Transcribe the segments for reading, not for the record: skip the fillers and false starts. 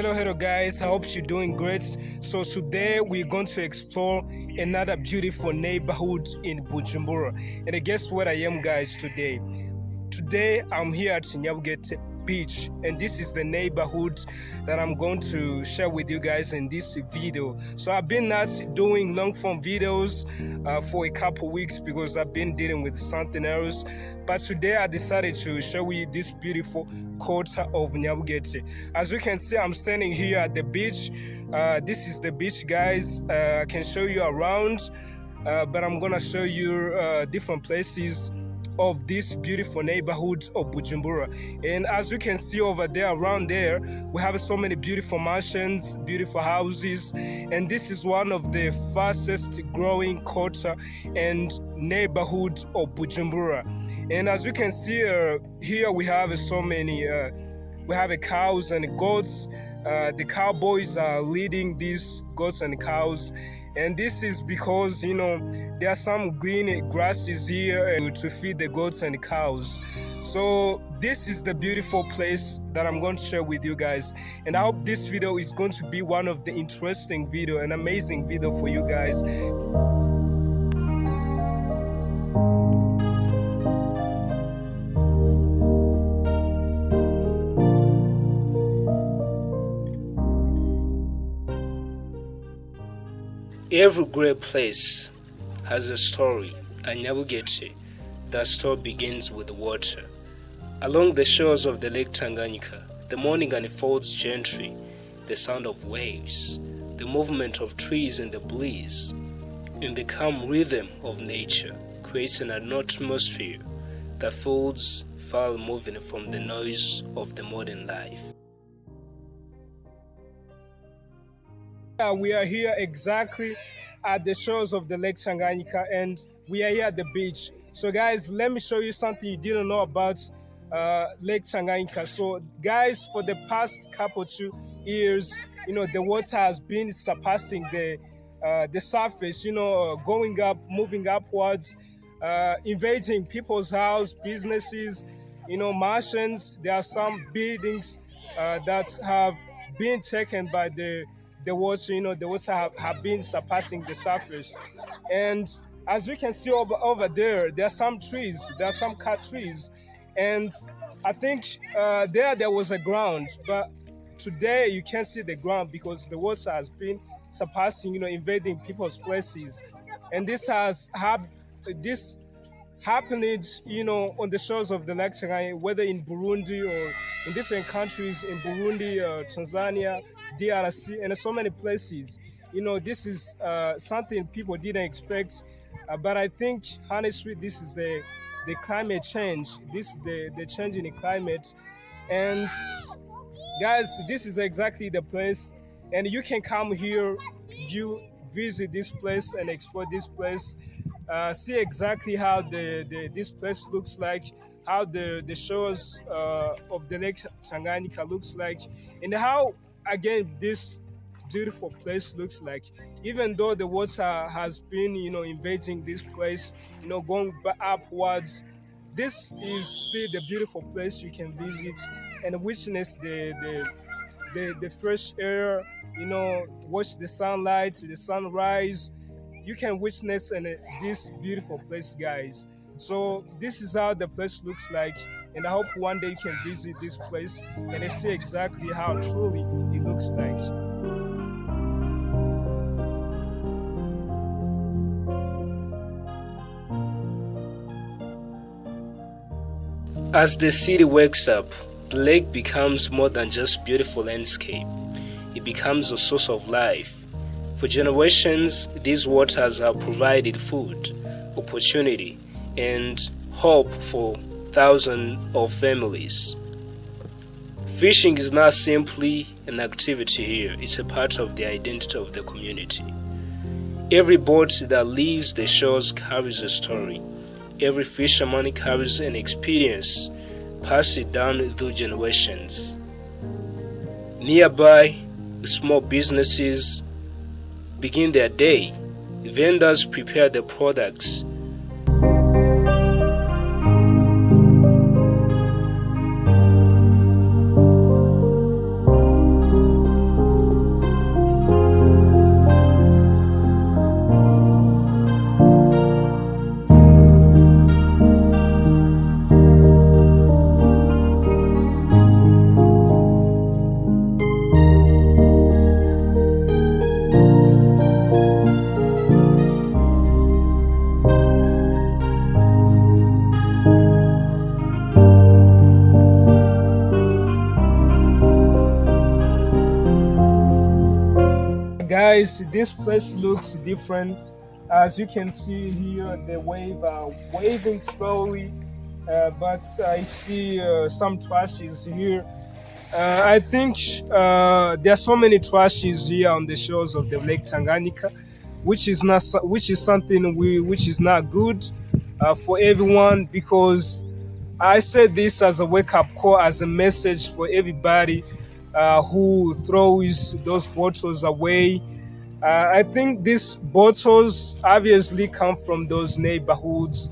Hello guys, I hope you're doing great. So today we're going to explore another beautiful neighborhood in Bujumbura. And guess what I am, guys, today? Today I'm here at Nyabugete beach, and this is the neighborhood that I'm going to share with you guys in this video. So I've been not doing long form videos for a couple weeks because I've been dealing with something else, but today I decided to show you this beautiful quarter of Nyabugete. As you can see, I'm standing here at the beach. This is the beach, guys. I can show you around, but I'm gonna show you different places of this beautiful neighborhood of Bujumbura. And as you can see over there, around there, we have so many beautiful mansions, beautiful houses, and this is one of the fastest growing quarter and neighborhood of Bujumbura. And as you can see here, we have so many we have cows and goats. The cowboys are leading these goats and cows, and this is because there are some green grasses here to feed the goats and cows. So this is the beautiful place that I'm going to share with you guys, and I hope this video is going to be one of the interesting video, an amazing video for you guys. Every great place has a story, and Nyabugete, that story begins with water. Along the shores of the Lake Tanganyika, the morning unfolds gently, the sound of waves, the movement of trees in the breeze, and the calm rhythm of nature creates an atmosphere that feels far moving from the noise of the modern life. We are here exactly at the shores of the Lake Tanganyika, and we are here at the beach. So guys, let me show you something you didn't know about Lake Tanganyika. So guys, for the past couple 2 years, the water has been surpassing the surface, going up, moving upwards, invading people's house, businesses, mansions. There are some buildings that have been taken by the water. The water have been surpassing the surface. And as we can see over there, there are some trees, there are some cut trees. And I think there was a ground, but today you can't see the ground because the water has been surpassing, invading people's places. And this happened, on the shores of the Lake Tanganyika, whether in Burundi or in different countries, in Burundi, Tanzania, DRC, and so many places. This is something people didn't expect, but I think honestly, this is the climate change. This is the change in the climate. And guys, this is exactly the place, and you can come here, you visit this place and explore this place, see exactly how this place looks like, how the shores of the Lake Tanganyika looks like, and how again this beautiful place looks like. Even though the water has been invading this place, going upwards, this is still the beautiful place you can visit and witness the fresh air, watch the sunlight, the sunrise. You can witness this beautiful place, guys. So this is how the place looks like, and I hope one day you can visit this place and see exactly how truly it looks like. As the city wakes up, the lake becomes more than just beautiful landscape. It becomes a source of life. For generations, these waters have provided food, opportunity, and hope for thousands of families. Fishing is not simply an activity here, it's a part of the identity of the community. Every boat that leaves the shores carries a story. Every fisherman carries an experience, passed it down through generations. Nearby, small businesses begin their day. Vendors prepare the products. guys, this place looks different. As you can see here, the wave are waving slowly, but I see some trashes here. I think there are so many trashes here on the shores of the Lake Tanganyika, which is something which is not good for everyone, because I say this as a wake up call, as a message for everybody who throws those bottles away. I think these bottles obviously come from those neighborhoods,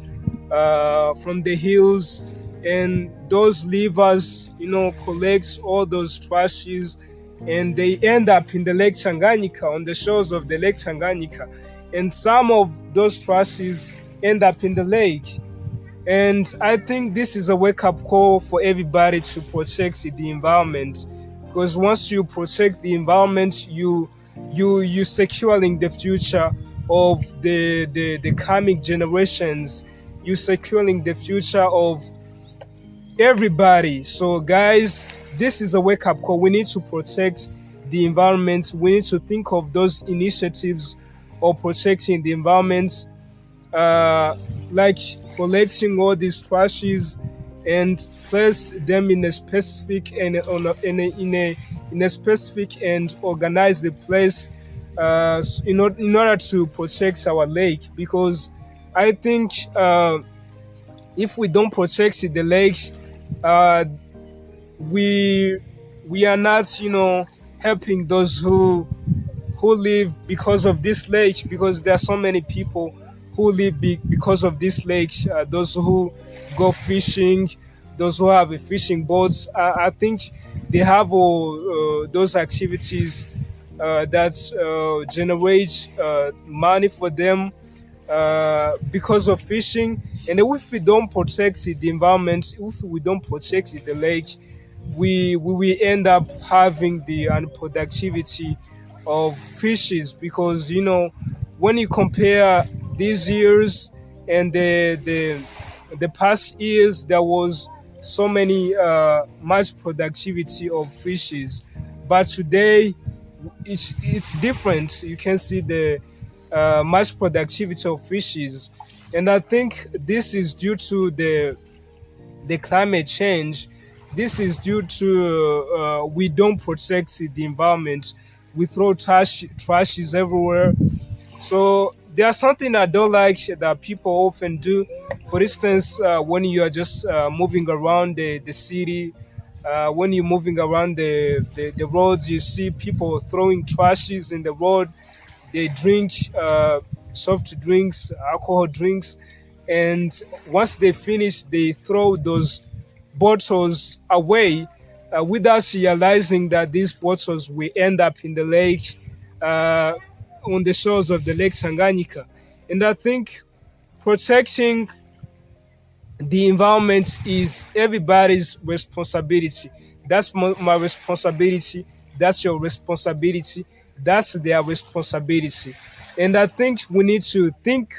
from the hills, and those leavers, collects all those trashes, and they end up in the Lake Tanganyika, on the shores of the Lake Tanganyika, and some of those trashes end up in the lake. And I think this is a wake up call for everybody to protect the environment, because once you protect the environment, you securing the future of the coming generations. You securing the future of everybody. So guys, this is a wake up call. We need to protect the environment. We need to think of those initiatives of protecting the environment, uh, like collecting all these trashes and place them in a specific and in a specific and organize the place, in order to protect our lake. Because I think if we don't protect the lakes, uh, we we are not helping those who live because of this lake, because there are so many people who live because of this lake. Those who go fishing, those who have a fishing boats, I think they have those activities that generate money for them because of fishing. And if we don't protect the environment, if we don't protect the lake, we will end up having the unproductivity of fishes. Because when you compare these years and the past years, there was so many much productivity of fishes, but today it's different. You can see the much productivity of fishes, and I think this is due to the climate change. This is due to we don't protect the environment. We throw trashes everywhere. So there's something I don't like that people often do. For instance, when you are just moving around the city, when you're moving around the roads, you see people throwing trashes in the road. They drink soft drinks, alcohol drinks, and once they finish, they throw those bottles away without realizing that these bottles will end up in the lake, uh, on the shores of the Lake Tanganyika. And I think protecting the environment is everybody's responsibility. That's my responsibility. That's your responsibility. That's their responsibility. And I think we need to think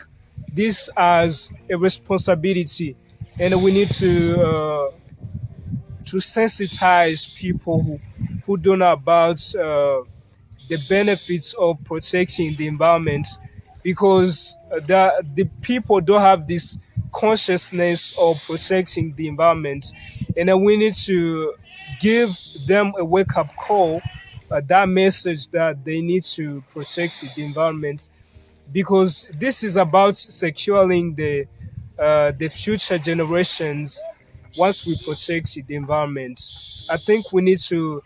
this as a responsibility, and we need to sensitize people who don't know about the benefits of protecting the environment, because the people don't have this consciousness of protecting the environment. And then we need to give them a wake up call, that message that they need to protect the environment, because this is about securing the future generations. Once we protect the environment, I think we need to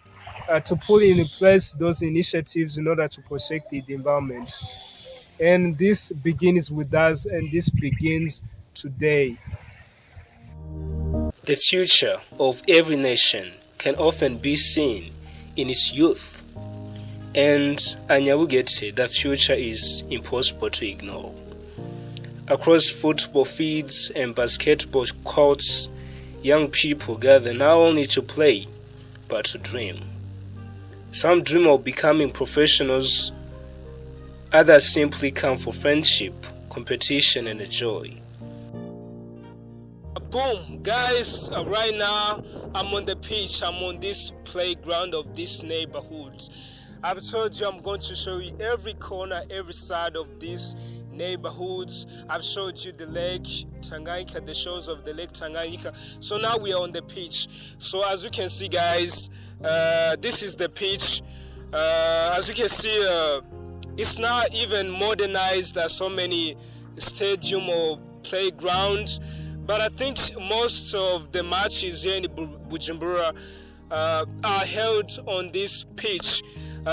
put in place those initiatives in order to protect the environment. And this begins with us, and this begins today. The future of every nation can often be seen in its youth, and at Nyabugete, the future is impossible to ignore. Across football fields and basketball courts, young people gather not only to play, but to dream. Some dream of becoming professionals, others simply come for friendship, competition, and joy. Boom, guys, right now I'm on the pitch. I'm on this playground of this neighborhood. I've told you I'm going to show you every corner, every side of these neighborhoods. I've showed you the Lake Tanganyika, the shores of the Lake Tanganyika. So now we are on the beach. So as you can see, guys, this is the beach. As you can see, it's not even modernized as so many stadium or playgrounds, but I think most of the matches here in Bujumbura are held on this pitch.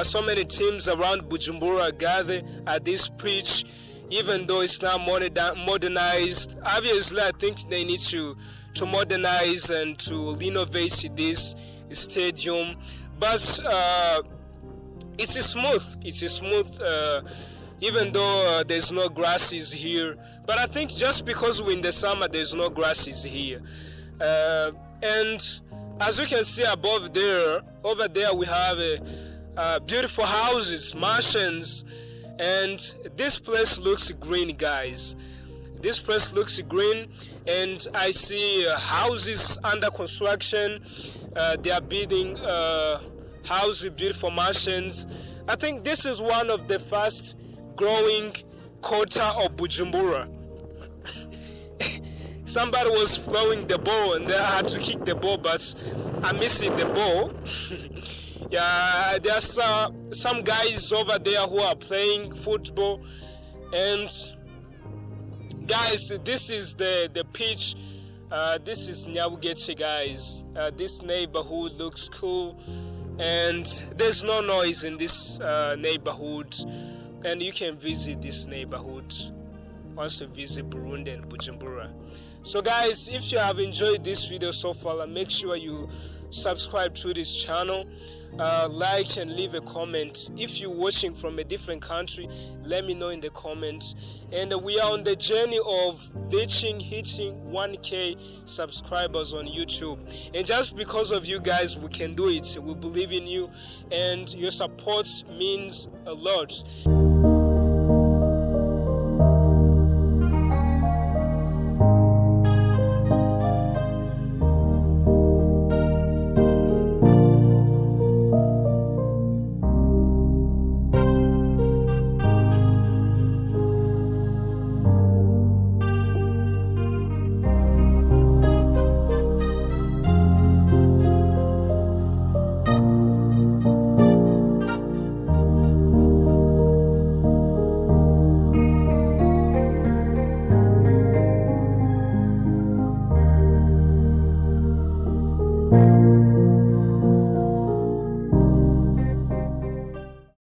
So many teams around Bujumbura gather at this pitch, even though it's not modernized. Obviously, I think they need to modernize and to renovate this stadium, but it's smooth. Even though there's no grasses here, but I think just because we're in the summer, there's no grasses here. And as you can see above there, over there we have beautiful houses, mansions, and this place looks green, guys. This place looks green, and I see houses under construction. They are building houses, beautiful mansions. I think this is one of the fast growing quarter of Bujumbura. Somebody was throwing the ball and I had to kick the ball, but I'm missing the ball. Yeah, there's some guys over there who are playing football. And guys, this is the pitch. This is Nyabugete, guys. This neighborhood looks cool, and there's no noise in this neighborhood. And you can visit this neighborhood once you visit Burundi and Bujumbura. So guys, if you have enjoyed this video so far, make sure you subscribe to this channel, like and leave a comment. If you're watching from a different country, let me know in the comments. And we are on the journey of hitting 1K subscribers on YouTube, and just because of you guys, we can do it. We believe in you, and your support means a lot.